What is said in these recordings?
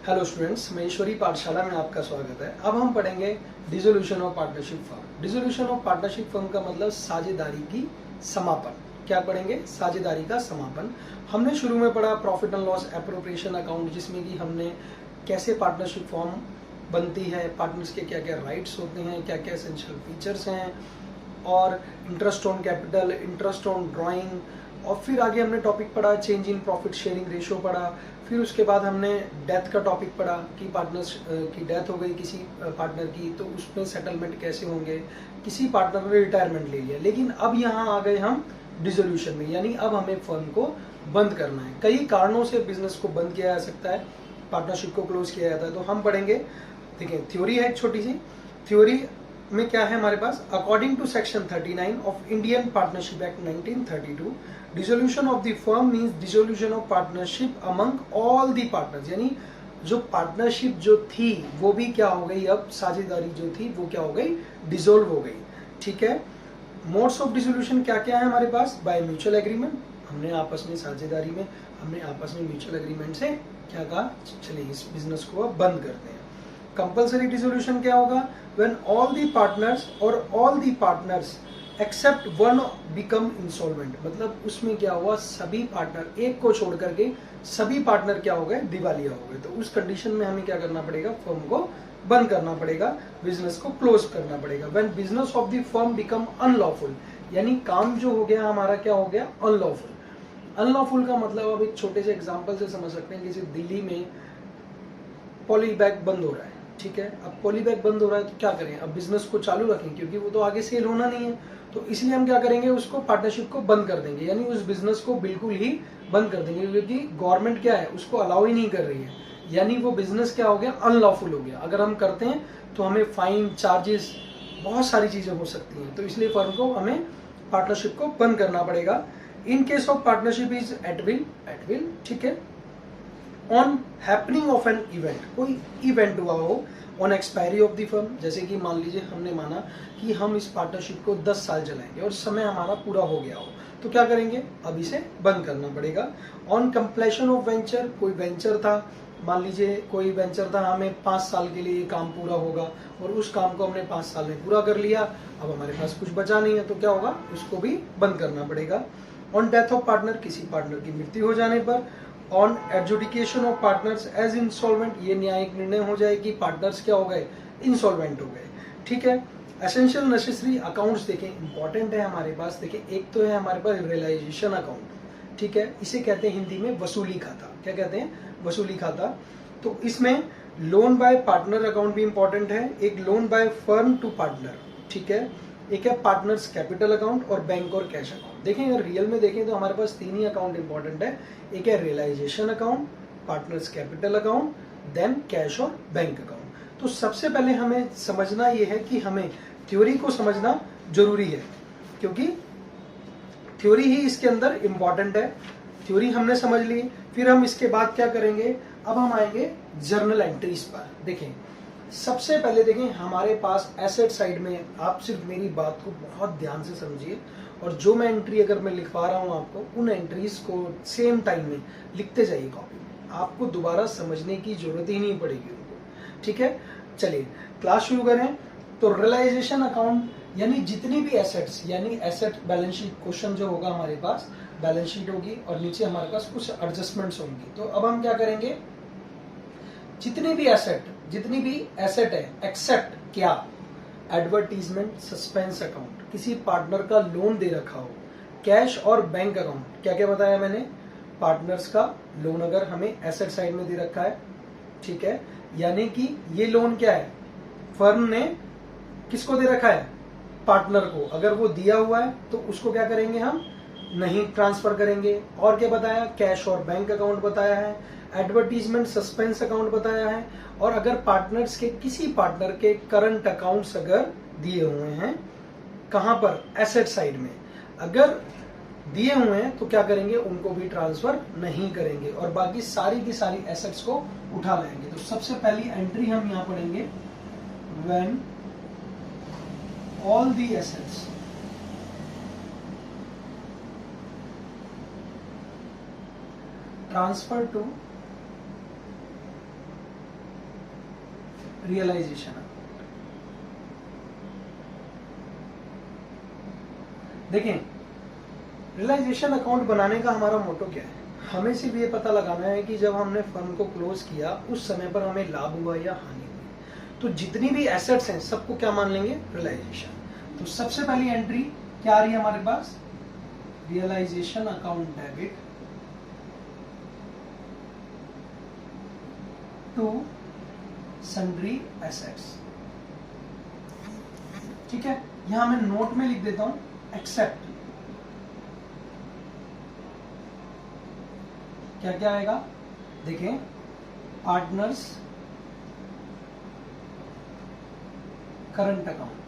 Hello students, Maheshwari पाठशाला में आपका स्वागत है। अब हम पढ़ेंगे dissolution of partnership firm. Dissolution of partnership firm का मतलब साझेदारी की समापन। क्या पढ़ेंगे? साझेदारी का समापन। हमने शुरू में पढ़ा profit and loss appropriation account, जिसमें कि हमने कैसे पार्टनरशिप फर्म बनती है, पार्टनर्स के क्या क्या राइट्स होते हैं, क्या क्या एसेंशियल फीचर्स हैं, और interest on capital, interest on drawing, और फिर आगे हमने टॉपिक पढ़ा change in profit sharing ratio पढ़ा। फिर उसके बाद हमने डेथ का टॉपिक पढ़ा कि पार्टनर्स की डेथ हो गई किसी पार्टनर की, तो उसमें सेटलमेंट कैसे होंगे। किसी पार्टनर ने रिटायरमेंट ले लिया, लेकिन अब यहाँ आ गए हम डिसोल्यूशन में, यानी अब हमें फर्म को बंद करना है। कई कारणों से बिजनेस को बंद किया जा सकता है, पार्टनरशिप को क्लोज किया जाता है। तो हम पढ़ेंगे, देखिए थ्योरी है एक छोटी सी। थ्योरी में क्या है हमारे पास? According to section 39 of Indian partnership act 1932, dissolution of the firm means dissolution of partnership among all the partners. यानी जो पार्टनरशिप जो थी वो भी क्या हो गई, अब साझेदारी जो थी वो क्या हो गई, डिसोल्व हो गई। ठीक है। मोड्स ऑफ डिसोल्यूशन क्या क्या है हमारे पास? बाय म्यूचुअल एग्रीमेंट, हमने आपस में साझेदारी में हमने आपस में म्यूचुअल एग्रीमेंट से क्या कहा, चलिए इस बिजनेस को अब बंद करते हैं। कंपल्सरी डिसोल्यूशन क्या होगा? व्हेन ऑल द पार्टनर्स और all the partners except one become insolvent. मतलब उसमें क्या हुआ, सभी पार्टनर, एक को छोड़ करके सभी पार्टनर क्या हो गए, दिवालिया हो गए। तो उस कंडीशन में हमें क्या करना पड़ेगा, फर्म को बंद करना पड़ेगा, बिजनेस को क्लोज करना पड़ेगा। When business of the firm become unlawful, यानी काम जो हो गया हमारा क्या हो गया, अनलॉफुल। अनलॉफुल का मतलब अब एक छोटे से एग्जाम्पल से समझ सकते हैं। जैसे दिल्ली में पॉली बैग बंद हो रहा है, ठीक है। अब पॉली बैग बंद हो रहा है तो क्या करें, अब बिजनेस को चालू रखें, क्योंकि वो तो आगे सेल होना नहीं है। तो इसलिए हम क्या करेंगे, उसको पार्टनरशिप को बंद कर देंगे, यानी उस बिजनेस को बिल्कुल ही बंद कर देंगे, क्योंकि गवर्नमेंट क्या है, उसको अलाउ ही नहीं कर रही है। यानी वो बिजनेस क्या हो गया, अनलॉफुल हो गया। अगर हम करते हैं तो हमें फाइन, चार्जेस, बहुत सारी चीजें हो सकती हैं। तो इसलिए फर्म को, हमें पार्टनरशिप को बंद करना पड़ेगा। In case of partnership is at will, ठीक है। On happening of an event, कोई इवेंट हुआ हो, on expiry of the firm, जैसे कि मान लीजिए हमने माना कि हम इस पार्टनरशिप को 10 साल चलाएंगे और समय हमारा पूरा हो गया हो, तो क्या करेंगे, अब इसे बंद करना पड़ेगा। ऑन कंप्लीशन ऑफ वेंचर, कोई वेंचर था, मान लीजिए कोई वेंचर था, हमें 5 साल के लिए ये काम पूरा होगा और उस काम को हमने 5 साल में पूरा कर लिया, अब हमारे पास कुछ बचा नहीं है, तो क्या होगा, उसको भी बंद करना पड़ेगा। ऑन डेथ ऑफ पार्टनर, किसी पार्टनर की मृत्यु हो जाने पर। On adjudication of partners as insolvent, ये न्यायिक निर्णय हो जाए कि पार्टनर्स क्या हो गए, इंसॉल्वेंट हो गए, ठीक है। एसेंशियल नेसेसरी अकाउंट्स देखें, इंपॉर्टेंट है हमारे पास। देखें, एक तो है हमारे पास रियलाइजेशन अकाउंट, ठीक है, इसे कहते हैं हिंदी में वसूली खाता। क्या कहते हैं, वसूली खाता। तो इसमें लोन बाय पार्टनर अकाउंट भी इंपॉर्टेंट है, एक loan by firm to partner, ठीक है, एक है पार्टनर्स कैपिटल अकाउंट और बैंक और कैश अकाउंट। देखें अगर रियल में देखें तो हमारे पास 3 ही अकाउंट इंपॉर्टेंट है, एक है realisation account, partners capital account, then cash और बैंक अकाउंट। तो सबसे पहले हमें समझना यह है कि हमें थ्योरी को समझना जरूरी है, क्योंकि थ्योरी ही इसके अंदर इंपॉर्टेंट है। थ्योरी हमने समझ ली, फिर हम इसके बाद क्या करेंगे, अब हम आएंगे जर्नल एंट्रीज पर। देखें, सबसे पहले देखें हमारे पास एसेट साइड में, आप सिर्फ मेरी बात को बहुत ध्यान से समझिए, और जो मैं एंट्री अगर मैं लिखवा रहा हूं आपको, उन एंट्रीज को सेम टाइम में लिखते जाइए कॉपी में, आपको दोबारा समझने की जरूरत ही नहीं पड़ेगी उनको, ठीक है। चलिए क्लास शुरू करें। तो रियलाइजेशन अकाउंट यानी जितनी भी एसेट्स, यानी एसेट बैलेंस शीट क्वेश्चन जो होगा हमारे पास, बैलेंस शीट होगी और नीचे हमारे पास कुछ एडजस्टमेंट्स होंगी। तो अब हम क्या करेंगे, जितनी भी एसेट है, एक्सेप्ट क्या, एडवर्टीजमेंट, सस्पेंस अकाउंट, किसी पार्टनर का लोन दे रखा हो, कैश और बैंक अकाउंट। क्या क्या बताया मैंने, पार्टनर्स का लोन अगर हमें एसेट साइड में दे रखा है, ठीक है, यानी कि ये लोन क्या है, फर्म ने किसको दे रखा है, पार्टनर को। अगर वो दिया हुआ है तो उसको क्या करेंगे, हम नहीं ट्रांसफर करेंगे। और क्या बताया, कैश और बैंक अकाउंट बताया है, एडवर्टीजमेंट, सस्पेंस अकाउंट बताया है। और अगर पार्टनर्स के, किसी पार्टनर के करंट अकाउंट्स अगर दिए हुए हैं, कहां पर, एसेट साइड में, अगर दिए हुए हैं तो क्या करेंगे, उनको भी ट्रांसफर नहीं करेंगे और बाकी सारी की सारी एसेट्स को उठा लाएंगे। तो सबसे पहली एंट्री हम यहां पढ़ेंगे, when all the assets transfer to realisation. देखें, रियलाइजेशन अकाउंट बनाने का हमारा मोटो क्या है? हमें सिर्फ ये पता लगाना है कि जब हमने फर्म को क्लोज किया उस समय पर हमें लाभ हुआ या हानि हुई। तो जितनी भी एसेट्स हैं सबको क्या मान लेंगे? रियलाइजेशन। तो सबसे पहली एंट्री क्या आ रही है हमारे पास? Realisation account debit to sundry assets. ठीक है, यहां मैं नोट में लिख देता हूं एक्सेप्ट। क्या क्या आएगा? देखें, पार्टनर्स करंट अकाउंट।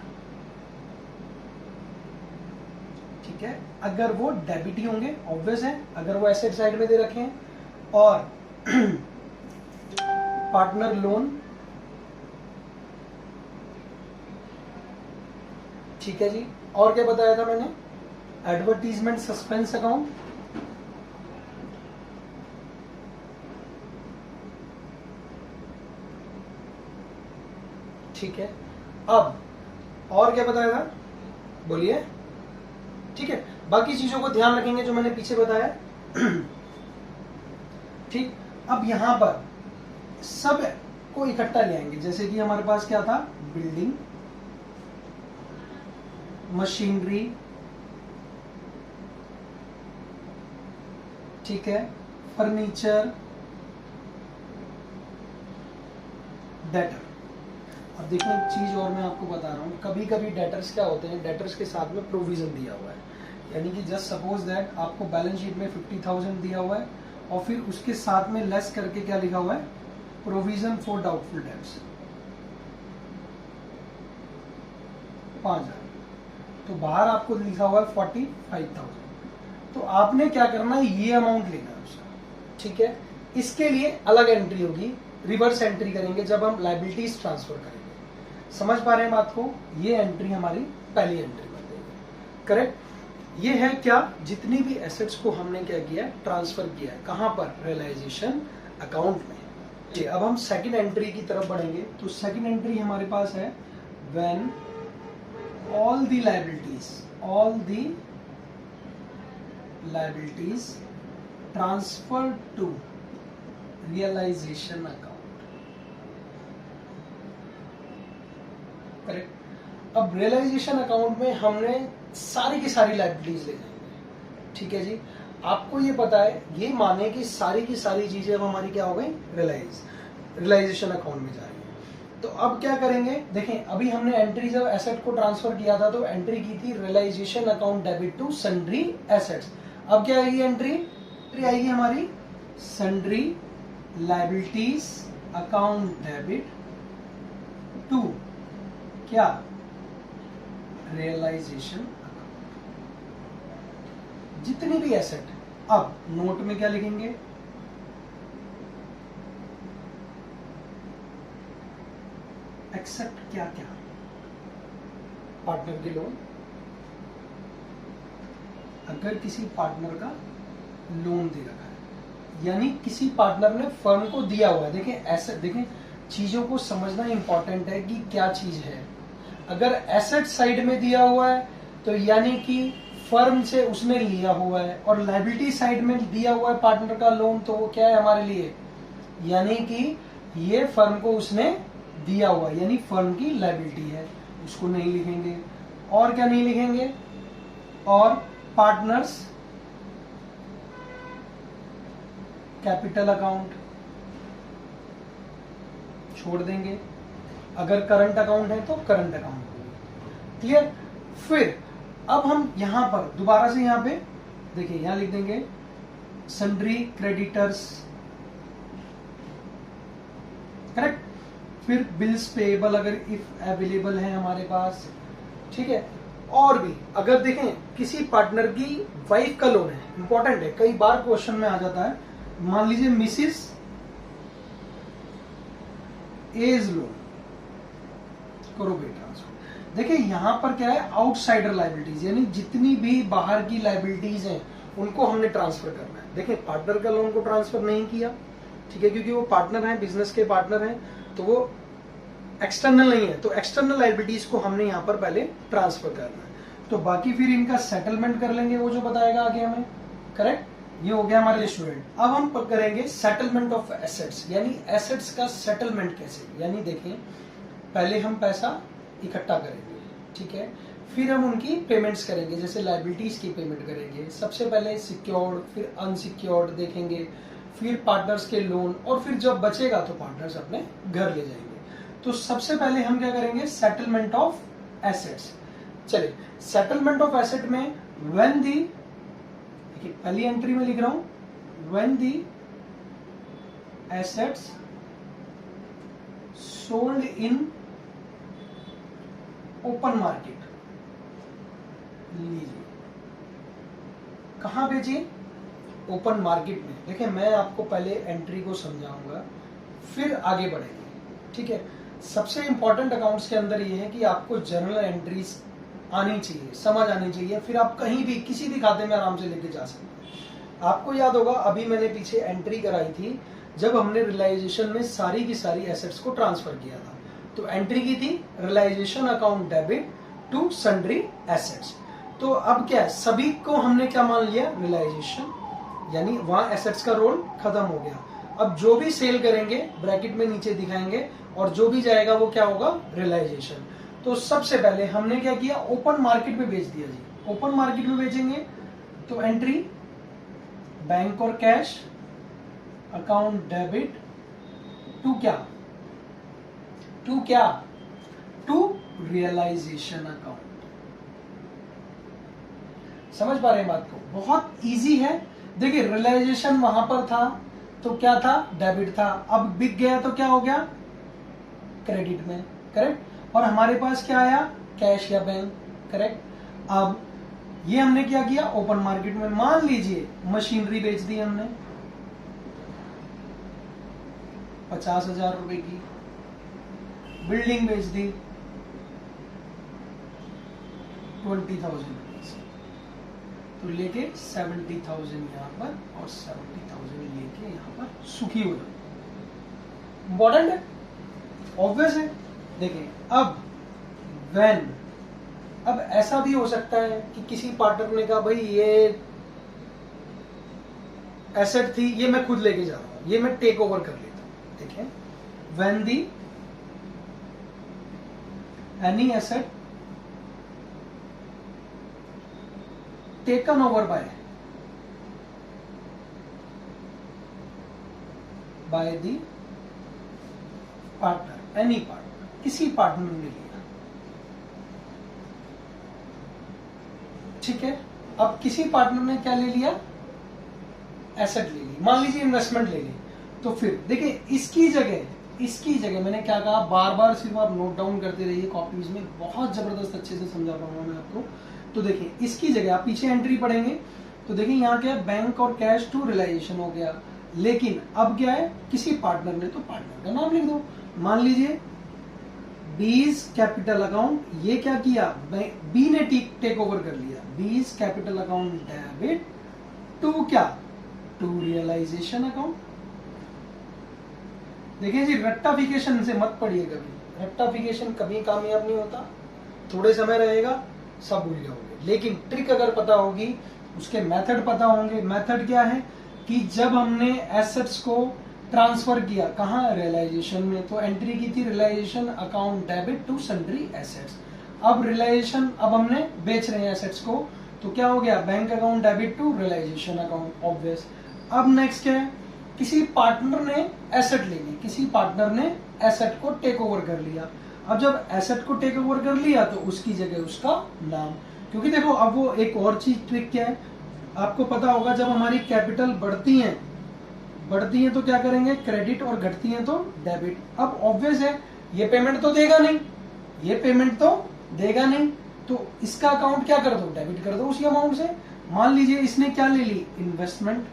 ठीक है, अगर वो डेबिट ही होंगे, ऑब्वियस है, अगर वो एसेट साइड में दे रखे हैं, और पार्टनर लोन। ठीक है जी, और क्या बताया था मैंने? Advertisement suspense account. ठीक है, अब और क्या बताया था? बोलिए। ठीक है, बाकी चीजों को ध्यान रखेंगे जो मैंने पीछे बताया। ठीक, अब यहां पर सब को इकट्ठा ले आएंगे। जैसे कि हमारे पास क्या था? बिल्डिंग, मशीनरी, ठीक है, फर्नीचर, डेटर। अब देखो एक चीज और मैं आपको बता रहा हूं, कभी कभी डेटर्स क्या होते हैं? डेटर्स के साथ में प्रोविजन दिया हुआ है, यानी कि जस्ट सपोज दैट आपको बैलेंस शीट में 50,000 दिया हुआ है और फिर उसके साथ में लेस करके क्या लिखा हुआ है? Provision for doubtful debts 5,000। तो बाहर आपको लिखा हुआ है 45,000। तो आपने क्या करना है? ये अमाउंट लेना है उसका। ठीक है, इसके लिए अलग एंट्री होगी, रिवर्स एंट्री करेंगे जब हम लायबिलिटीज ट्रांसफर करेंगे। समझ पा रहे हैं बात को? ये एंट्री हमारी पहली एंट्री बन जाएगी। करेक्ट। ये है क्या? जितनी भी एसेट्स को हमने क्या किया? ट्रांसफर किया है। कहां पर? रियलाइजेशन अकाउंट में। जी, अब हम सेकंड एंट्री की तरफ बढ़ेंगे। तो सेकंड एंट्री हमारे पास है when all the liabilities transferred to realization account। Correct. अब रियलाइजेशन अकाउंट में हमने सारी की सारी लायबिलिटीज ले जाएंगे। ठीक है जी, आपको ये पता है, ये माने कि सारी की सारी चीजें अब हमारी क्या हो गई? रियलाइजेशन अकाउंट में जा रही है। तो अब क्या करेंगे? देखें, अभी हमने एंट्री जब एसेट को ट्रांसफर किया था तो एंट्री की थी realisation account debit to sundry assets. अब क्या आएगी एंट्री? आएगी हमारी sundry liabilities account debit to क्या? Realisation account. जितनी भी एसेट है, अब नोट में क्या लिखेंगे? एक्सेप्ट क्या क्या? पार्टनर की लोन। अगर किसी पार्टनर का लोन दे रखा है, यानी किसी पार्टनर ने फर्म को दिया हुआ है। देखें, ऐसे देखें, चीजों को समझना इंपॉर्टेंट है कि क्या चीज है। अगर एसेट साइड में दिया हुआ है तो यानी कि फर्म से उसने लिया हुआ है, और लायबिलिटी साइड में दिया हुआ है पार्टनर का लोन, तो वो क्या है हमारे लिए? यानी कि ये फर्म को उसने दिया हुआ, यानी फर्म की लायबिलिटी है, उसको नहीं लिखेंगे। और क्या नहीं लिखेंगे? और पार्टनर्स कैपिटल अकाउंट छोड़ देंगे। अगर करंट अकाउंट है तो करंट अकाउंट। क्लियर? फिर अब हम यहां पर दोबारा से यहां पे देखिए, यहां लिख देंगे सन्ड्री क्रेडिटर्स। करेक्ट। फिर बिल्स पेएबल अगर इफ अवेलेबल है हमारे पास। ठीक है, और भी अगर देखें किसी पार्टनर की वाइफ का लोन है, इंपॉर्टेंट है, कई बार क्वेश्चन में आ जाता है। मान लीजिए मिसिस एज लोन, करो बे ट्रांसफर। देखिए यहां पर क्या है? आउटसाइडर लायबिलिटीज, यानी जितनी भी बाहर की लायबिलिटीज हैं उनको हमने ट्रांसफर करना है। देखिए पार्टनर का लोन को ट्रांसफर नहीं किया, ठीक है, क्योंकि वो पार्टनर है, बिजनेस के पार्टनर हैं, तो वो एक्सटर्नल नहीं है, तो एक्सटर्नल लायबिलिटीज को हमने यहाँ पर पहले ट्रांसफर करना है। तो बाकी फिर इनका सेटलमेंट कर लेंगे, वो जो बताएगा आगे हमें। करेक्ट, ये हो गया हमारे स्टूडेंट। अब हम करेंगे सेटलमेंट ऑफ एसेट्स, यानी एसेट्स का सेटलमेंट कैसे। यानी देखिए, पहले हम पैसा इकट्ठा करेंगे, ठीक है, फिर हम उनकी पेमेंट्स करेंगे, जैसे लायबिलिटीज की पेमेंट करेंगे। सबसे पहले सिक्योर्ड, फिर अनसिक्योर्ड देखेंगे, फिर पार्टनर्स के लोन, और फिर जब बचेगा तो पार्टनर्स अपने घर ले जाएंगे। तो सबसे पहले हम क्या करेंगे, सेटलमेंट ऑफ एसेट्स। चलिए, सेटलमेंट ऑफ एसेट में व्हेन दी, देखिए पहली एंट्री में लिख रहा हूं, when the assets sold in open market. लीजिए, कहां बेचिए, ओपन मार्केट में। देखिए, मैं आपको पहले एंट्री को समझाऊंगा, फिर आगे बढ़ेंगे, ठीक है। सबसे इंपॉर्टेंट अकाउंट्स के अंदर ये है कि आपको जर्नल एंट्रीज आनी चाहिए, समझ आनी चाहिए, फिर आप कहीं भी किसी भी खाते में आराम से लेके जा सकते हैं। आपको याद होगा, अभी मैंने पीछे एंट्री कराई थी जब हमने रियलाइजेशन में सारी की सारी एसेट्स को ट्रांसफर किया था, तो एंट्री की थी realisation account debit to sundry assets. तो अब क्या है, सभी को हमने क्या मान लिया, रियलाइजेशन, यानी वहां एसेट्स का रोल खत्म हो गया। अब जो भी सेल करेंगे ब्रैकेट में नीचे दिखाएंगे, और जो भी जाएगा वो क्या होगा, रियलाइजेशन। तो सबसे पहले हमने क्या किया, ओपन मार्केट में बेच दिया जी। ओपन मार्केट में बेचेंगे तो एंट्री बैंक और कैश अकाउंट डेबिट टू क्या, टू क्या, टू रियलाइजेशन अकाउंट। समझ पा रहे हैं बात को, बहुत इजी है। देखिए, रियलाइजेशन वहां पर था तो क्या था, डेबिट था, अब बिक गया तो क्या हो गया, क्रेडिट में। करेक्ट, और हमारे पास क्या आया, कैश या बैंक। करेक्ट, अब ये हमने क्या किया, ओपन मार्केट में मान लीजिए मशीनरी बेच दी हमने 50,000 रुपए की, बिल्डिंग बेच दी 20,000 रुपीज, तो लेके 70,000 यहां पर और 70,000 लेके यहां पर सुखी हो जाए। इंपॉर्टेंट है, ऑब्वियस है। देखिए, अब व्हेन, अब ऐसा भी हो सकता है कि किसी पार्टनर ने कहा, भाई ये एसेट थी, ये मैं खुद लेके जा रहा हूं, ये मैं टेक ओवर कर लेता हूं। देखिए, when the any asset taken over by the partner, any partner, किसी पार्टनर ने लिया, ठीक है। अब किसी पार्टनर ने क्या ले लिया, एसेट ले ली, मान लीजिए इन्वेस्टमेंट ले ली, तो फिर देखिए इसकी जगह मैंने क्या कहा, बार बार सिर्फ आप नोट डाउन करते रहिए कॉपीज में, बहुत जबरदस्त अच्छे से समझा पाऊंगा मैं आपको। तो देखिए, इसकी जगह आप पीछे एंट्री पढ़ेंगे तो देखिए यहाँ क्या है, बैंक और कैश टू रियलाइजेशन हो गया, लेकिन अब क्या है, किसी पार्टनर ने, तो पार्टनर का नाम लिख दो। मान लीजिए बीज कैपिटल अकाउंट, ये क्या किया, बी ने टेक ओवर कर लिया, बीज कैपिटल अकाउंट डेबिट टू क्या, टू रियलाइजेशन अकाउंट। देखिए जी, रेक्टाफिकेशन से मत पढ़िए कभी, रेक्टाफिकेशन कभी कामयाब नहीं होता, थोड़े समय रहेगा सब भूल जाओगे, लेकिन ट्रिक अगर पता होगी, उसके मेथड पता होंगे। मेथड क्या है कि जब हमने एसेट्स को ट्रांसफर किया, कहाँ, रियलाइजेशन में, तो एंट्री की थी realisation account debit to sundry assets. अब रियलाइजेशन, अब हमने बेच रहे हैं एसेट्स को, तो क्या हो गया, bank account debit to realisation account, obvious. अब नेक्स्ट क्या है, किसी पार्टनर ने एसेट ले ली, किसी पार्टनर ने एसेट को टेक ओवर कर लिया। अब जब एसेट को टेक ओवर कर लिया तो उसकी जगह उसका नाम, क्योंकि देखो अब वो एक और चीज, ट्रिक क्या है, आपको पता होगा, जब हमारी कैपिटल बढ़ती है तो क्या करेंगे, क्रेडिट, और घटती है तो डेबिट। अब ऑब्वियस है, ये पेमेंट तो देगा नहीं, ये पेमेंट तो देगा नहीं, तो इसका अकाउंट क्या कर दो, डेबिट कर दो उसी अमाउंट से। मान लीजिए इसने क्या ले ली, इन्वेस्टमेंट,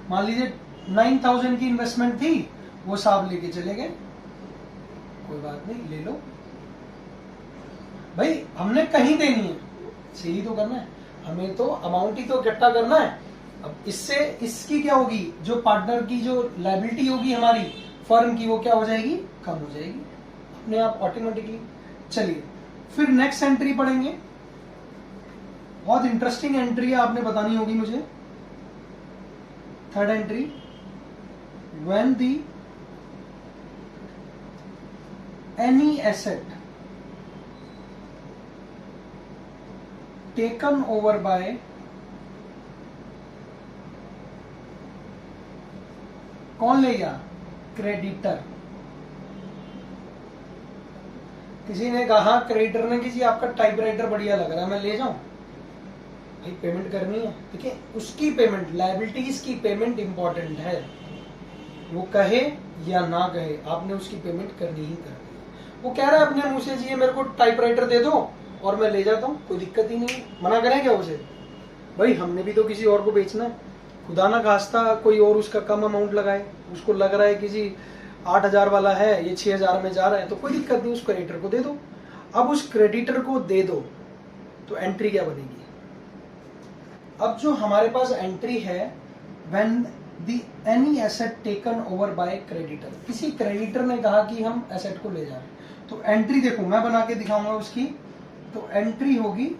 मान लीजिए 9,000 की इन्वेस्टमेंट थी, वो साहब लेके चले गए, कोई बात नहीं, ले लो भाई, हमने कहीं देनी है, सेल तो करना है, हमें तो अमाउंट ही तो इकट्ठा करना है। अब इससे इसकी क्या होगी, जो पार्टनर की जो लायबिलिटी होगी हमारी, फर्म की वो क्या हो जाएगी, कम हो जाएगी अपने आप ऑटोमेटिकली। चलिए फिर नेक्स्ट एंट्री पढ़ेंगे, बहुत इंटरेस्टिंग एंट्री है, आपने बतानी होगी मुझे। Third entry, when the any asset taken over by कौन ले गया, क्रेडिटर। किसी ने कहा, क्रेडिटर ने, किसी आपका टाइपराइटर बढ़िया लग रहा है, मैं ले जाऊं, भाई पेमेंट करनी है, देखिए उसकी पेमेंट, लायबिलिटीज की पेमेंट इंपॉर्टेंट है, वो कहे या ना कहे आपने उसकी पेमेंट करनी ही करनी है। वो कह रहा है अपने मुंह से जी मेरे को टाइपराइटर दे दो और मैं ले जाता हूँ, कोई दिक्कत ही नहीं, मना करें क्या उसे, भाई हमने भी तो किसी और को बेचना है, खुदा ना खास्ता कोई और उसका कम अमाउंट लगाए, उसको लग रहा है कि जी 8,000 वाला है ये 6,000 में जा रहा है, तो कोई दिक्कत नहीं, उस क्रेडिटर को दे दो। अब उस क्रेडिटर को दे दो तो एंट्री क्या बनेगी, अब जो हमारे पास एंट्री है, when the any asset taken over by creditor, किसी क्रेडिटर ने कहा कि हम एसेट को ले जा रहे हैं, तो एंट्री देखो मैं बना के दिखाऊंगा उसकी, तो एंट्री होगी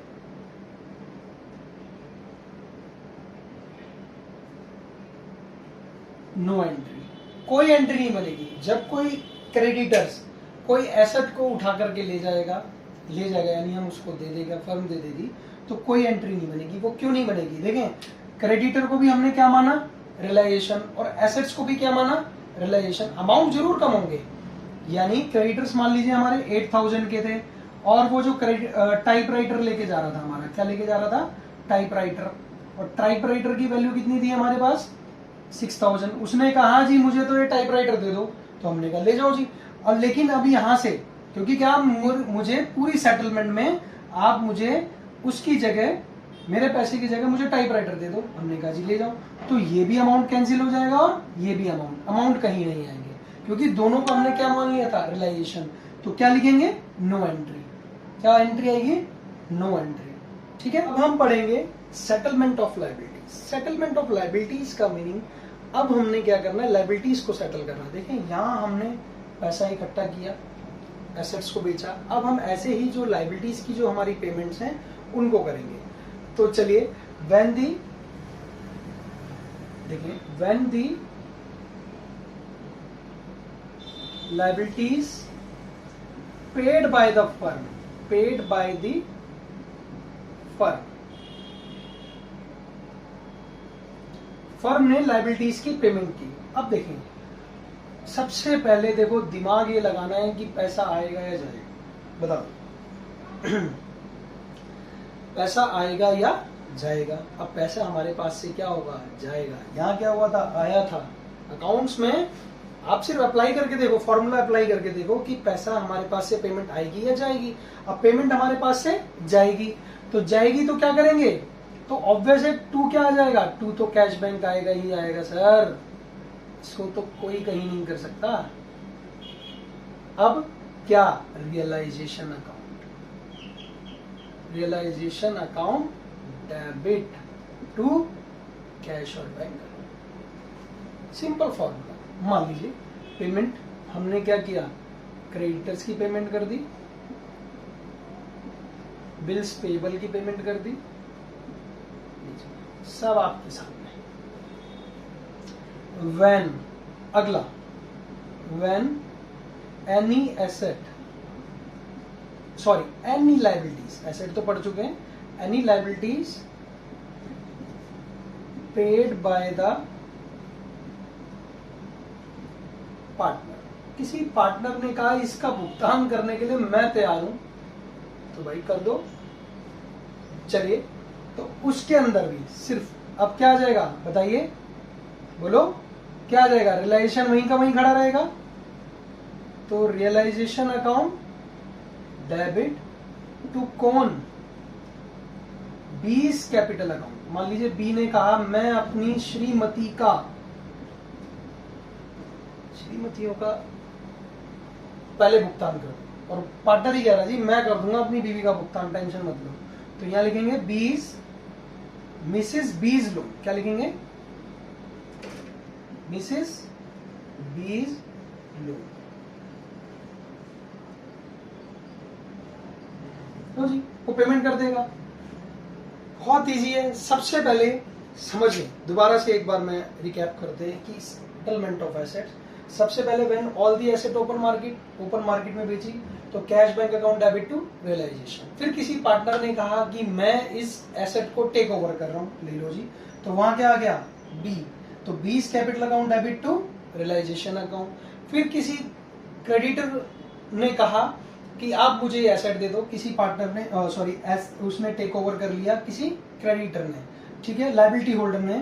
नो एंट्री, कोई एंट्री नहीं बनेगी। जब कोई क्रेडिटर्स कोई एसेट को उठा करके ले जाएगा यानी हम उसको दे देगा, फर्म दे देगी, तो कोई एंट्री नहीं बनेगी। वो क्यों नहीं बनेगी, देखें क्रेडिटर को भी हमने क्या माना, रिलाइजेशन, और एसेट्स को भी क्या माना, रिलाइजेशन। अमाउंट जरूर कम होंगे, यानी क्रेडिटर्स मान लीजिए हमारे 8,000 के थे, और वो जो टाइपराइटर लेके जा रहा था, हमारा क्या लेके जा रहा था, टाइपराइटर, और टाइपराइटर की वैल्यू कितनी थी हमारे पास, 6,000। उसने कहा जी मुझे तो ये टाइपराइटर दे दो, तो हमने कहा ले जाओ जी। और लेकिन अब यहां से, क्योंकि क्या मुझे पूरी सेटलमेंट में आप मुझे उसकी जगह, मेरे पैसे की जगह मुझे टाइपराइटर दे दो, हमने कहा जी ले जाओ, तो ये भी अमाउंट कैंसिल हो जाएगा और ये भी अमाउंट कहीं नहीं आएंगे, क्योंकि दोनों को हमने क्या मान लिया था, रिलाइजेशन। तो क्या लिखेंगे, नो एंट्री, क्या एंट्री आएगी, नो एंट्री। ठीक है, अब हम पढ़ेंगे settlement of liabilities. Settlement of liabilities का मीनिंग, अब हमने क्या करना है, लायबिलिटीज को सेटल करना है। देखें यहां हमने पैसा इकट्ठा किया, एसेट्स को बेचा, अब हम ऐसे ही जो लायबिलिटीज की जो हमारी पेमेंट्स हैं उनको करेंगे। तो चलिए, व्हेन दी, देखिए when the liabilities paid by the firm, paid by the firm, firm ने लायबिलिटीज की पेमेंट की। अब देखें सबसे पहले देखो दिमाग ये लगाना है कि पैसा आएगा या जाएगा, बताओ पैसा आएगा या जाएगा। अब पैसा हमारे पास से क्या होगा, जाएगा। यहाँ क्या हुआ था, आया था अकाउंट्स में, आप सिर्फ अप्लाई करके देखो, फॉर्मूला अप्लाई करके देखो कि पैसा हमारे पास से पेमेंट आएगी या जाएगी। अब पेमेंट हमारे पास से जाएगी, तो जाएगी तो क्या करेंगे, तो ऑब्वियस है टू क्या आ जाएगा, टू तो कैश बैंक आएगा ही आएगा सर, इसको तो कोई कहीं नहीं कर सकता। अब क्या, realisation account, realisation account debit to cash और बैंक, सिंपल फॉर्मूला। मान लीजिए पेमेंट हमने क्या किया, क्रेडिटर्स की पेमेंट कर दी, बिल्स पेबल की पेमेंट कर दी, सब आपके सामने। व्हेन, अगला, when any asset, sorry any liabilities, asset तो पढ़ चुके हैं, any liabilities paid by the partner, किसी पार्टनर ने कहा इसका भुगतान करने के लिए मैं तैयार हूं, तो भाई कर दो। चलिए, तो उसके अंदर भी सिर्फ अब क्या आ जाएगा, बताइए, बोलो क्या आ जाएगा, रियलाइजेशन वहीं का वहीं खड़ा रहेगा, तो रियलाइजेशन अकाउंट डेबिट टू कौन, बीस कैपिटल अकाउंट। मान लीजिए बी ने कहा मैं अपनी श्रीमती का, श्रीमतियों का पहले भुगतान करो, और पार्टनर ही कह रहा जी मैं कर दूंगा अपनी बीवी का भुगतान, टेंशन मत लो, तो यहां लिखेंगे 20 मिसेस बीज लोन, क्या लिखेंगे, मिसेस बीज लोन। लो जी, वो पेमेंट कर देगा। बहुत इजी है। सबसे पहले समझ लें, दोबारा से एक बार मैं रिकैप करते हैं कि सेटलमेंट ऑफ एसेट्स। सबसे पहले when all the asset open market में बेची तो cash bank account debit to realisation. फिर किसी पार्टनर ने कहा कि मैं इस एसेट को टेक ओवर कर रहा हूँ, ले लो जी, तो वहां क्या आ गया बी, तो B's capital account debit to realisation account. फिर किसी क्रेडिटर ने कहा कि आप मुझे ये एसेट दे दो, किसी पार्टनर ने उसने टेक ओवर कर लिया किसी क्रेडिटर ने, ठीक है, लायबिलिटी होल्डर ने,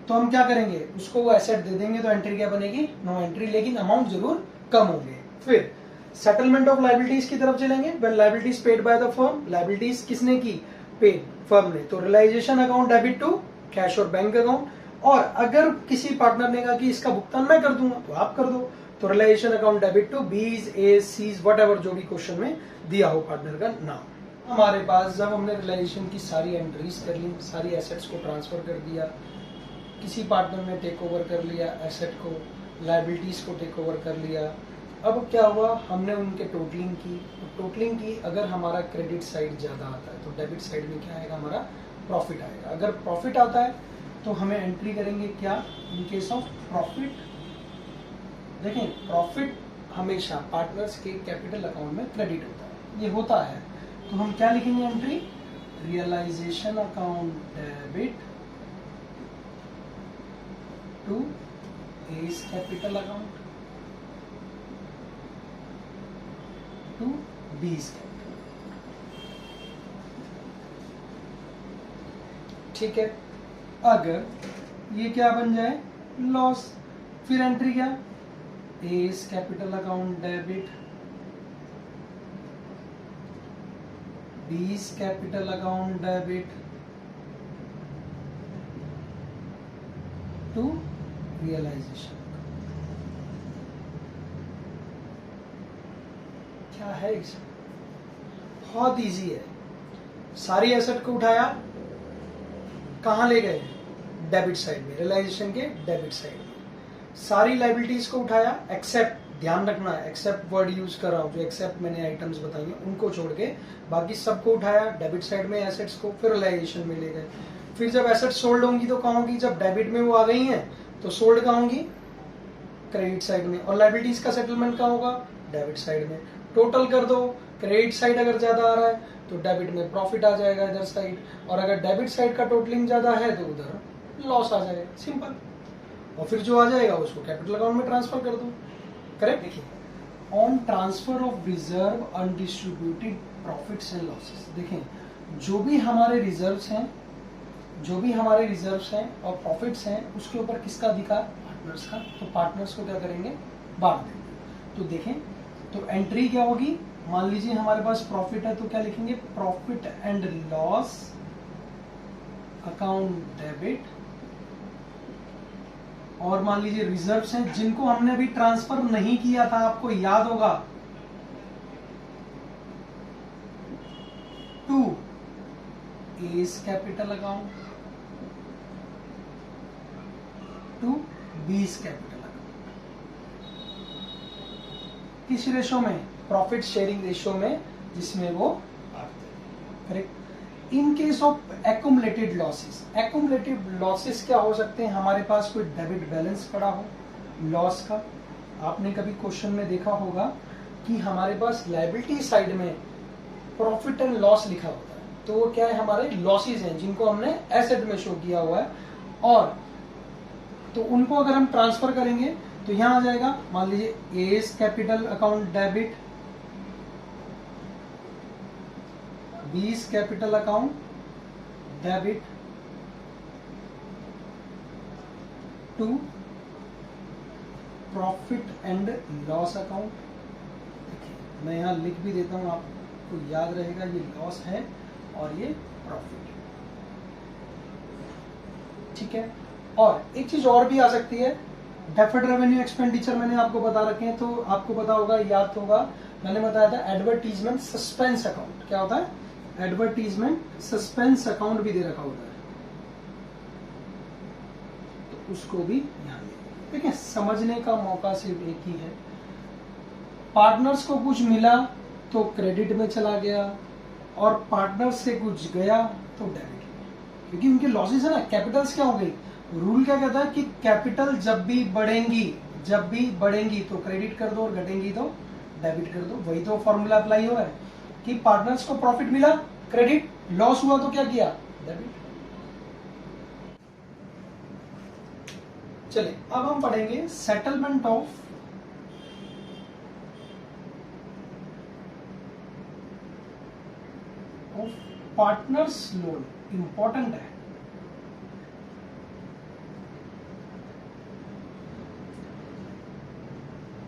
तो हम क्या करेंगे, उसको वो एसेट दे देंगे, तो एंट्री क्या बनेगी, नो एंट्री, लेकिन अमाउंट जरूर कम होंगे। फिर सेटलमेंट ऑफ लायबिलिटीज की तरफ चलेंगे, when liabilities paid by the firm, liabilities किसने की, पेड फर्म ने, तो realisation account debit to cash और बैंक अकाउंट। और अगर किसी पार्टनर ने कहा कि इसका भुगतान मैं कर दूंगा, तो आप कर दो, तो रियलाइजेशन अकाउंट डेबिट टू बीज, एज, सीज, वट जो भी क्वेश्चन में दिया हो पार्टनर का नाम। हमारे पास जब हमने रियलाइजेशन की सारी एंट्रीज कर ली, सारी एसेट्स को ट्रांसफर कर दिया, किसी पार्टनर ने टेक ओवर कर लिया एसेट को, लायबिलिटीज को टेक ओवर कर लिया, अब क्या हुआ, हमने उनके टोटलिंग की। अगर हमारा क्रेडिट साइड ज्यादा आता है तो डेबिट साइड में क्या आएगा, हमारा प्रॉफिट आएगा। अगर प्रॉफिट आता है तो हमें एंट्री करेंगे क्या, इन केस ऑफ प्रॉफिट। देखें, प्रॉफिट हमेशा पार्टनर्स के कैपिटल अकाउंट में क्रेडिट होता है, ये होता है, तो हम क्या लिखेंगे entry, realisation account debit to A's capital account to B's capital, ठीक है। अगर ये क्या बन जाए, लॉस, फिर एंट्री क्या, A's capital account debit B's capital account debit to realisation. क्या है इसमें, बहुत इजी है। सारी एसेट को उठाया, कहां ले गए, डेबिट साइड में, रियलाइजेशन के डेबिट साइड में। सारी लायबिलिटीज को उठाया, एक्सेप्ट, ध्यान रखना है एक्सेप्ट वर्ड यूज कर रहा हूं, जो एक्सेप्ट मैंने आइटम्स बताई हैं उनको छोड़ के बाकी सबको उठाया डेबिट साइड में एसेट्स को, फिर रियलाइजेशन में ले गए। फिर जब एसेट्स सोल्ड होंगी तो कहां होगी, जब डेबिट में वो आ गई हैं तो सोल्ड कहां होंगी, क्रेडिट साइड में, और लायबिलिटीज का सेटलमेंट कहां होगा, डेबिट साइड में। टोटल कर दो, क्रेडिट साइड अगर ज्यादा आ रहा है तो डेबिट में प्रॉफिट आ जाएगा इधर साइड, और अगर डेबिट साइड का टोटलिंग ज्यादा है तो उधर लॉस आ जाएगा, सिंपल। और फिर जो आ जाएगा उसको कैपिटल अकाउंट में ट्रांसफर कर दो, करेक्ट। देखिए, on transfer of reserve undistributed profits and losses, देखें जो भी हमारे रिजर्व्स हैं, और प्रॉफिट्स हैं, उसके ऊपर किसका अधिकार, पार्टनर्स का, तो पार्टनर्स को क्या करेंगे, बांट देंगे। तो देखें, तो एंट्री क्या होगी, मान लीजिए हमारे पास प्रॉफिट है तो क्या लिखेंगे, profit and loss account debit, और मान लीजिए रिजर्व्स हैं जिनको हमने अभी ट्रांसफर नहीं किया था, आपको याद होगा, to A's capital account to B's capital account, किस रेशो में, प्रॉफिट शेयरिंग रेशो में, जिसमें वो बांटते हैं, correct. In case of accumulated losses क्या हो सकते हैं, हमारे पास कोई डेबिट बैलेंस पड़ा हो लॉस का, आपने कभी क्वेश्चन में देखा होगा कि हमारे पास लायबिलिटी साइड में प्रॉफिट एंड लॉस लिखा होता है, तो वो क्या है, हमारे लॉसेस हैं जिनको हमने एसेट में शो किया हुआ है, और तो उनको अगर हम ट्रांसफर करेंगे तो यहां आ जाएगा, मान लीजिए A's capital account debit B's capital account debit to profit and loss account. देखिए मैं यहां लिख भी देता हूं, आपको याद रहेगा, ये लॉस है और ये प्रॉफिट, ठीक है। और एक चीज और भी आ सकती है, डेफर्ड रेवेन्यू एक्सपेंडिचर मैंने आपको बता रखे हैं, तो आपको पता होगा, याद होगा, मैंने बताया था एडवर्टीजमेंट सस्पेंस अकाउंट, क्या होता है, एडवर्टीजमेंट सस्पेंस अकाउंट भी दे रखा होता है, तो उसको भी ध्यान दें। देखिए समझने का मौका सिर्फ एक ही है, पार्टनर्स को कुछ मिला तो क्रेडिट में चला गया, और पार्टनर्स से कुछ गया तो डेबिट, क्योंकि उनके लॉसेस है ना। कैपिटल्स क्या हो गई, रूल क्या कहता है कि कैपिटल जब भी बढ़ेंगी तो क्रेडिट कर दो और घटेंगी तो डेबिट कर दो। वही तो फॉर्मूला अप्लाई हो रहा है कि पार्टनर्स को प्रॉफिट मिला क्रेडिट, लॉस हुआ तो क्या किया, डेबिट। चलिए अब हम पढ़ेंगे settlement of partners loan. Important है।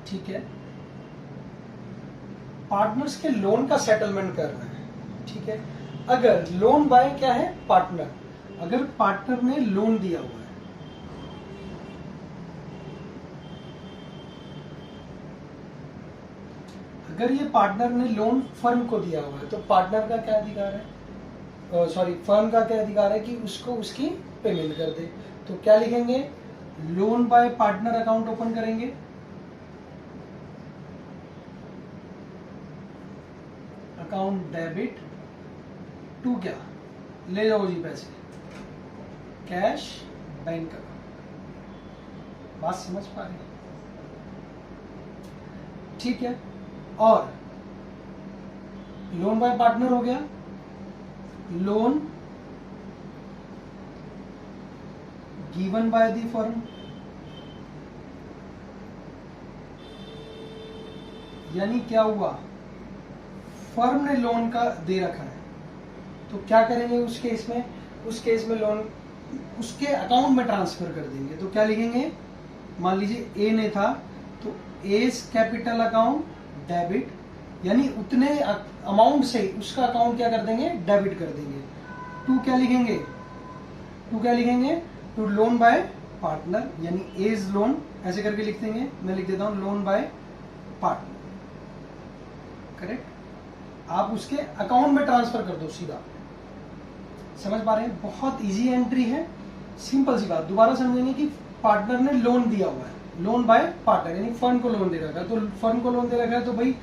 ठीक है, पार्टनर्स के लोन का सेटलमेंट करना है। ठीक है, अगर लोन बाय क्या है, पार्टनर, अगर पार्टनर ने लोन दिया हुआ है, अगर ये पार्टनर ने लोन फर्म को दिया हुआ है तो पार्टनर का क्या अधिकार है, फर्म का क्या अधिकार है कि उसको उसकी पेमेंट कर दे। तो क्या लिखेंगे, loan by partner account open करेंगे, अकाउंट डेबिट टू क्या, ले जाओ जी पैसे, कैश बैंक अकाउंट। बात समझ पा रहे हैं? ठीक है, और लोन बाय पार्टनर हो गया, loan given by the firm, यानी क्या हुआ, फर्म ने लोन का दे रखा है, तो क्या करेंगे उस केस में, लोन उसके अकाउंट में ट्रांसफर कर देंगे। तो क्या लिखेंगे, मान लीजिए ए ने था तो एस कैपिटल अकाउंट डेबिट, यानी उतने अमाउंट से उसका अकाउंट क्या कर देंगे, डेबिट कर देंगे। टू क्या लिखेंगे, टू लोन बाय पार्टनर, यानी एज लोन ऐसे करके लिख देंगे। मैं लिख देता हूं लोन बाय पार्टनर, करेक्ट। आप उसके अकाउंट में ट्रांसफर कर दो सीधा। समझ पा रहे हैं? बहुत इजी एंट्री है, सिंपल सी बात। दोबारा समझेंगे कि पार्टनर ने लोन दिया हुआ है, लोन बाय पार्टनर, यानी फर्म को लोन दे रखा है। तो फर्म को लोन दे रखा है तो भाई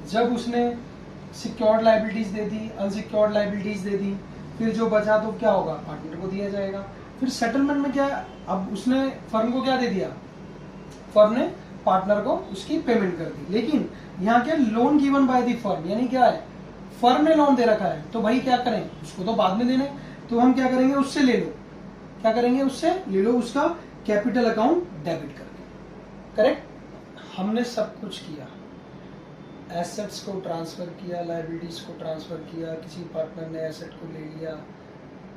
जब उसने सिक्योर्ड लायबिलिटीज दे दी, अनसिक्योर्ड लायबिलिटीज दे दी, फिर जो बचा तो क्या होगा, पार्टनर को दिया जाएगा। फिर सेटलमेंट में क्या है, अब उसने फर्म को क्या दे दिया, फर्म ने पार्टनर को उसकी पेमेंट कर दी। लेकिन यहाँ क्या, loan given by the firm, यानी क्या है, फर्म ने लोन दे रखा है तो भाई क्या करें, उसको तो बाद में देने, तो हम क्या करेंगे, उससे ले लो। क्या करेंगे, उससे ले लो, उसका कैपिटल अकाउंट डेबिट करके, करेक्ट। हमने सब कुछ किया, एसेट्स को ट्रांसफर किया, लायबिलिटीज को ट्रांसफर किया, किसी पार्टनर ने एसेट को ले लिया,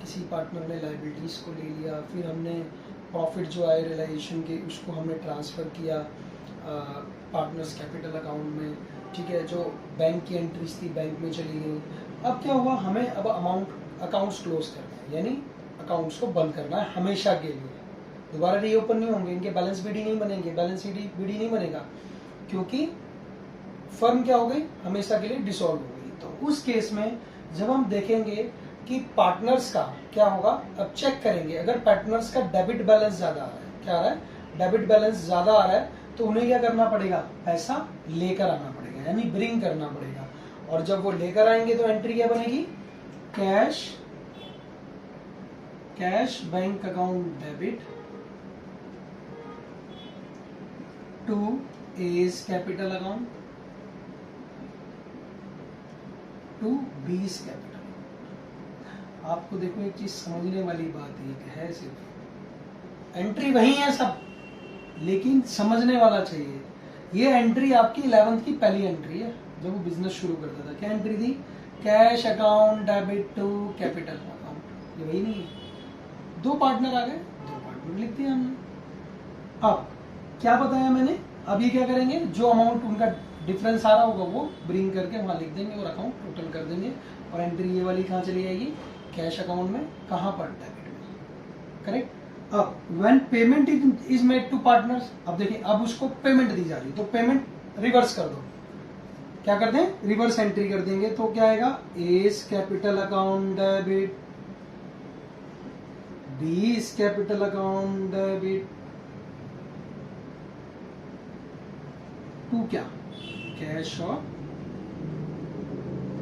किसी पार्टनर ने लायबिलिटीज को ले लिया, फिर हमने प्रॉफिट जो आए रियलाइजेशन के उसको हमने ट्रांसफर किया पार्टनर्स कैपिटल अकाउंट में। ठीक है, जो बैंक की एंट्रीज थी बैंक में चली गई। अब क्या हुआ, हमें अब अकाउंट्स क्लोज करना है, यानी अकाउंट्स को बंद करना है हमेशा के लिए। दोबारा रीओपन नहीं होंगे, इनके बैलेंस बीडी नहीं बनेंगे, बैलेंस बीडी नहीं बनेगा, क्योंकि फर्म क्या हो गई, हमेशा के लिए डिसॉल्व हो गई। तो उस केस में जब हम देखेंगे कि पार्टनर्स का क्या होगा, अब चेक करेंगे, अगर पार्टनर्स का डेबिट बैलेंस ज्यादा आ रहा है, क्या आ रहा है, डेबिट बैलेंस ज्यादा आ रहा है, तो उन्हें क्या करना पड़ेगा, पैसा लेकर आना पड़ेगा, यानी ब्रिंग करना पड़ेगा। और जब वो लेकर आएंगे तो एंट्री क्या बनेगी, cash bank account debit to A's capital account to B's capital. आपको देखो एक चीज समझने वाली बात एक है, सिर्फ एंट्री वही है सब, लेकिन समझने वाला चाहिए। ये एंट्री आपकी 11th की पहली एंट्री है, जब वो बिजनेस शुरू करता था। क्या एंट्री थी, cash account debit to capital account. ये वही नहीं है, दो पार्टनर आ गए, दो पार्टनर लिख दिया हमने। अब क्या बताया मैंने, अब ये क्या करेंगे, जो अमाउंट उनका डिफरेंस आ रहा होगा वो ब्रिंग करके वहां लिख देंगे और अकाउंट टोटल कर देंगे, और एंट्री ये वाली कहाँ चली जाएगी, कैश अकाउंट में, कहाँ पर, डेबिट में, करेक्ट। अब when payment is made to partners, अब देखिए अब उसको पेमेंट दी जा रही, तो पेमेंट रिवर्स कर दो। क्या कर दें, रिवर्स एंट्री कर देंगे, तो क्या आएगा, A's capital account debit, B's capital account debit to क्या, कैश और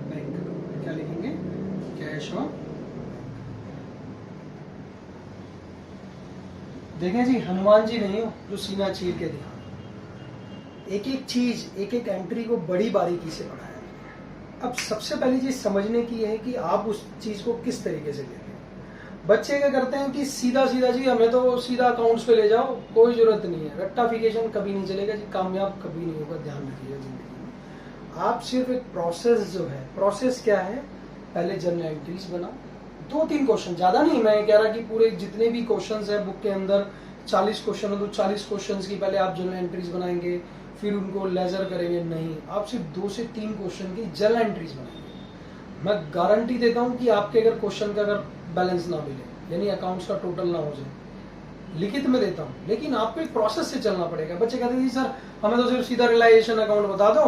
बैंक अकाउंट। क्या लिखेंगे? कैश और देखें जी, हनुमान जी नहीं हो जो सीना चीर के दिया। एक एक चीज, एक एक एंट्री को बड़ी बारीकी से पढ़ाया। अब सबसे पहली चीज समझने की है कि आप उस चीज को किस तरीके से ले रहे हैं। बच्चे क्या करते हैं कि सीधा सीधा जी हमें तो सीधा अकाउंट्स पे ले जाओ, कोई जरूरत नहीं है। रट्टाफिकेशन कभी नहीं चलेगा जी, कामयाब कभी नहीं होगा, ध्यान रखिएगा जिंदगी में। आप सिर्फ एक प्रोसेस जो है, प्रोसेस क्या है, पहले जर्नल एंट्रीज बनाओ, 2-3 क्वेश्चन, ज्यादा नहीं। मैं कह रहा कि पूरे जितने भी क्वेश्चन है बुक के अंदर 40 क्वेश्चन हो तो 40 क्वेश्चन की पहले आप जर्नल एंट्रीज बनाएंगे, फिर उनको लेजर करेंगे। नहीं, आप सिर्फ 2 से 3 क्वेश्चन की जर्नल एंट्रीज बनाएंगे। मैं गारंटी देता हूं कि आपके अगर क्वेश्चन का अगर बैलेंस ना मिले, यानी अकाउंट्स का टोटल ना हो जाए, लिखित में देता हूं, लेकिन आपको एक प्रोसेस से चलना पड़ेगा। बच्चे कहते हैं जी सर हमें तो सिर्फ सीधा रियलाइजेशन अकाउंट बता दो,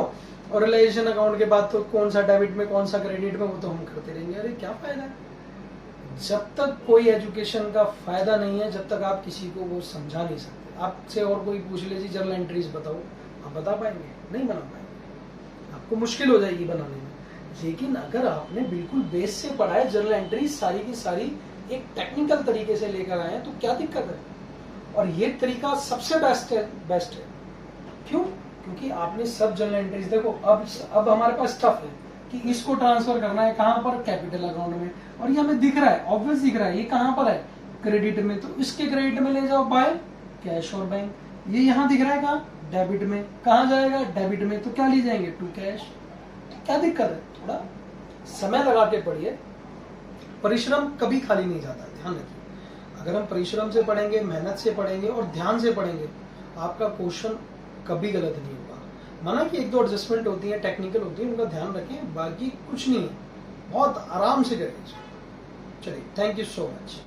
और रियलाइजेशन अकाउंट के बाद तो कौन सा डेबिट में कौन सा क्रेडिट में, वो तो हम करते रहेंगे। अरे क्या फायदा है? जब तक कोई एजुकेशन का फायदा नहीं है, जब तक आप किसी को वो समझा नहीं सकते। आपसे और कोई पूछ ले जी जर्नल एंट्रीज बताओ, आप बता पाएंगे? नहीं बना पाएंगे, आपको मुश्किल हो जाएगी बनाने में। लेकिन अगर आपने बिल्कुल बेस से पढ़ा है, जर्नल एंट्रीज सारी की सारी एक टेक्निकल तरीके से लेकर आए हैं, तो क्या दिक्कत है? और ये तरीका सबसे बेस्ट है। क्यों? क्योंकि आपने सब जर्नल एंट्रीज देखो। अब हमारे पास स्टफ है कि इसको ट्रांसफर करना है कहां पर? कैपिटल अकाउंट में। और ये हमें दिख रहा है, ऑब्वियस दिख रहा है, ये कहां पर है? क्रेडिट में। तो इसके क्रेडिट में ले जाओ बाय कैश और बैंक। ये यहां दिख रहा है कहां? डेबिट में। कहां जाएगा? डेबिट में। तो क्या ले जाएंगे? To cash. तो क्या दिक्कत है? थोड़ा समय लगा के पढ़िए। परिश्रम कभी खाली नहीं जाता, ध्यान रखिए। अगर हम परिश्रम से पढ़ेंगे, मेहनत से पढ़ेंगे और ध्यान से पढ़ेंगे, आपका क्वेश्चन कभी गलत नहीं होगा। माना कि 1-2 एडजस्टमेंट होती है, टेक्निकल होती है, उनका ध्यान रखें, बाकी कुछ नहीं है, बहुत आराम से करेंगे। चलिए, थैंक यू सो मच।